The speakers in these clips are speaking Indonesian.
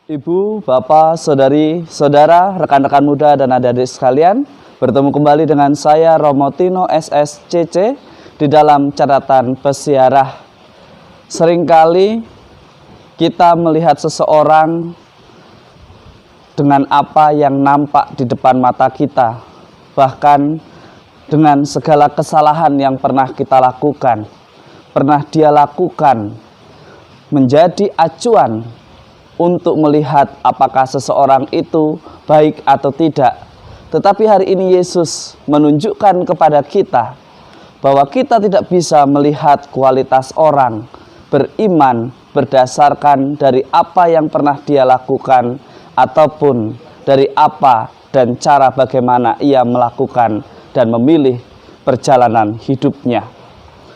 Ibu, Bapak, Saudari, Saudara, rekan-rekan muda dan adik-adik sekalian, bertemu kembali dengan saya Romo Tino SSCC di dalam catatan peziarah. Seringkali kita melihat seseorang dengan apa yang nampak di depan mata kita, bahkan dengan segala kesalahan yang pernah kita lakukan, pernah dia lakukan, menjadi acuan untuk melihat apakah seseorang itu baik atau tidak. Tetapi hari ini Yesus menunjukkan kepada kita bahwa kita tidak bisa melihat kualitas orang beriman berdasarkan dari apa yang pernah dia lakukan ataupun dari apa dan cara bagaimana ia melakukan dan memilih perjalanan hidupnya.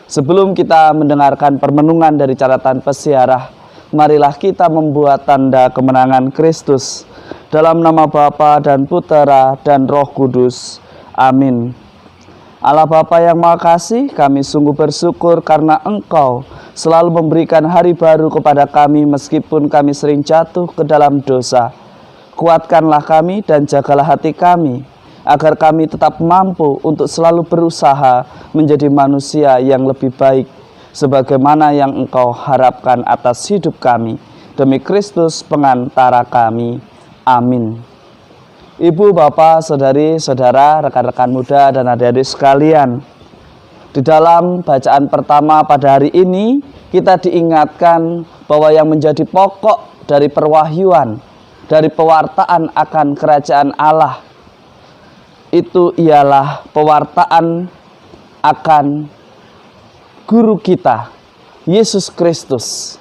Sebelum kita mendengarkan permenungan dari catatan peziarah, marilah kita membuat tanda kemenangan Kristus. Dalam nama Bapa dan Putera dan Roh Kudus. Amin. Allah Bapa yang Maha Kasih, kami sungguh bersyukur karena Engkau selalu memberikan hari baru kepada kami meskipun kami sering jatuh ke dalam dosa. Kuatkanlah kami dan jagalah hati kami, agar kami tetap mampu untuk selalu berusaha menjadi manusia yang lebih baik, sebagaimana yang Engkau harapkan atas hidup kami. Demi Kristus pengantara kami. Amin. Ibu, Bapak, Saudari, Saudara, rekan-rekan muda dan adik-adik sekalian, di dalam bacaan pertama pada hari ini, kita diingatkan bahwa yang menjadi pokok dari perwahyuan, dari pewartaan akan kerajaan Allah, itu ialah pewartaan akan Guru kita, Yesus Kristus.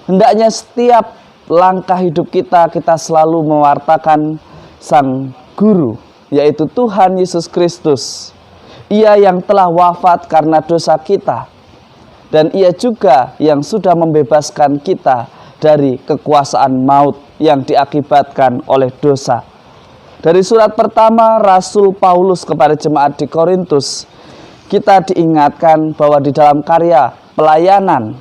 Hendaknya setiap langkah hidup kita selalu mewartakan Sang Guru, yaitu Tuhan Yesus Kristus. Ia yang telah wafat karena dosa kita, dan Ia juga yang sudah membebaskan kita dari kekuasaan maut yang diakibatkan oleh dosa. Dari surat pertama Rasul Paulus kepada jemaat di Korintus, kita diingatkan bahwa di dalam karya pelayanan,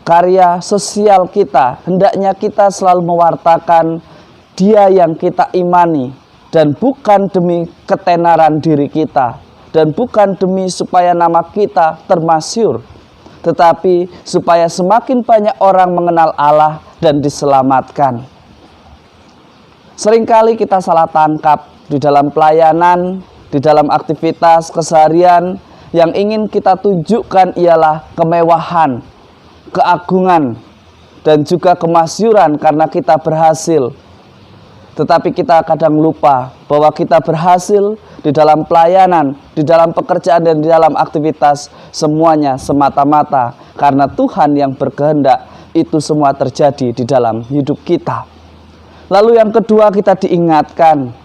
karya sosial kita, hendaknya kita selalu mewartakan Dia yang kita imani, dan bukan demi ketenaran diri kita, dan bukan demi supaya nama kita termasyhur, tetapi supaya semakin banyak orang mengenal Allah dan diselamatkan. Seringkali kita salah tangkap di dalam pelayanan, di dalam aktivitas keseharian. Yang ingin kita tunjukkan ialah kemewahan, keagungan, dan juga kemasyhuran karena kita berhasil. Tetapi kita kadang lupa bahwa kita berhasil di dalam pelayanan, di dalam pekerjaan, dan di dalam aktivitas, semuanya semata-mata karena Tuhan yang berkehendak itu semua terjadi di dalam hidup kita. Lalu yang kedua, kita diingatkan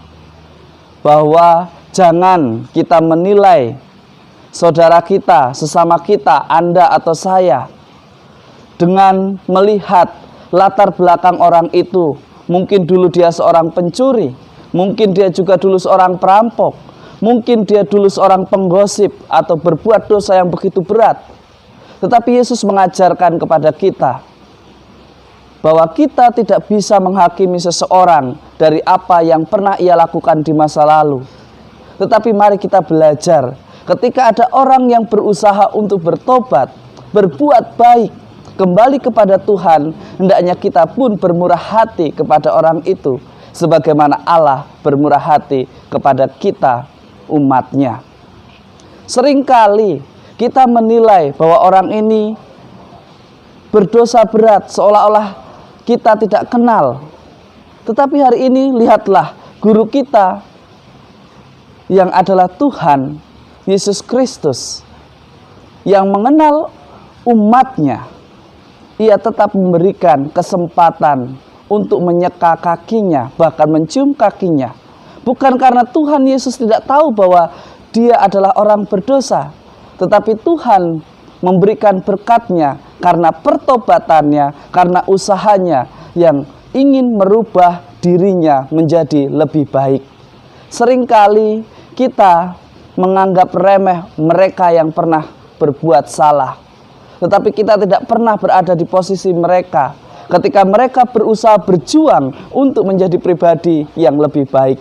bahwa jangan kita menilai saudara kita, sesama kita, Anda atau saya, dengan melihat latar belakang orang itu. Mungkin dulu dia seorang pencuri, mungkin dia juga dulu seorang perampok, mungkin dia dulu seorang penggosip atau berbuat dosa yang begitu berat. Tetapi Yesus mengajarkan kepada kita bahwa kita tidak bisa menghakimi seseorang dari apa yang pernah ia lakukan di masa lalu. Tetapi mari kita belajar, ketika ada orang yang berusaha untuk bertobat, berbuat baik, kembali kepada Tuhan, hendaknya kita pun bermurah hati kepada orang itu, sebagaimana Allah bermurah hati kepada kita, umatnya. Seringkali kita menilai bahwa orang ini berdosa berat, seolah-olah kita tidak kenal. Tetapi hari ini lihatlah Guru kita yang adalah Tuhan Yesus Kristus, yang mengenal umatnya. Ia tetap memberikan kesempatan untuk menyeka kakinya, bahkan mencium kakinya. Bukan karena Tuhan Yesus tidak tahu bahwa dia adalah orang berdosa, tetapi Tuhan memberikan berkat-Nya karena pertobatannya, karena usahanya yang ingin merubah dirinya menjadi lebih baik. Seringkali kita menganggap remeh mereka yang pernah berbuat salah, tetapi kita tidak pernah berada di posisi mereka. ketika mereka berusaha berjuang untuk menjadi pribadi yang lebih baik.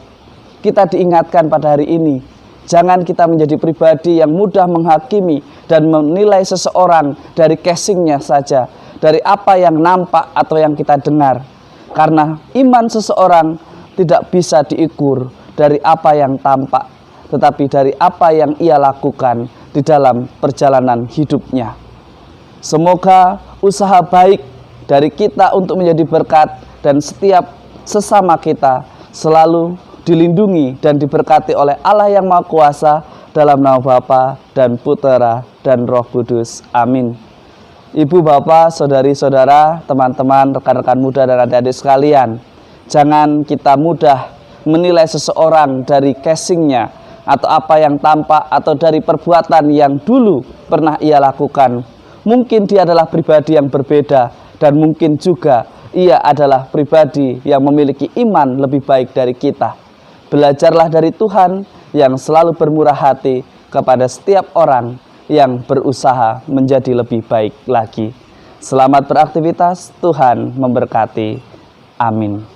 Kita diingatkan pada hari ini, jangan kita menjadi pribadi yang mudah menghakimi dan menilai seseorang dari casingnya saja, dari apa yang nampak atau yang kita dengar. Karena iman seseorang tidak bisa diukur dari apa yang tampak, tetapi dari apa yang ia lakukan di dalam perjalanan hidupnya. Semoga usaha baik dari kita untuk menjadi berkat dan setiap sesama kita selalu dilindungi dan diberkati oleh Allah yang Maha Kuasa, dalam nama Bapa dan Putera dan Roh Kudus. Amin. Ibu, bapak, saudari-saudara, teman-teman, rekan-rekan muda dan adik-adik sekalian, jangan kita mudah menilai seseorang dari casingnya atau apa yang tampak atau dari perbuatan yang dulu pernah ia lakukan. Mungkin dia adalah pribadi yang berbeda dan mungkin juga ia adalah pribadi yang memiliki iman lebih baik dari kita. Belajarlah dari Tuhan yang selalu bermurah hati kepada setiap orang yang berusaha menjadi lebih baik lagi. Selamat beraktivitas, Tuhan memberkati. Amin.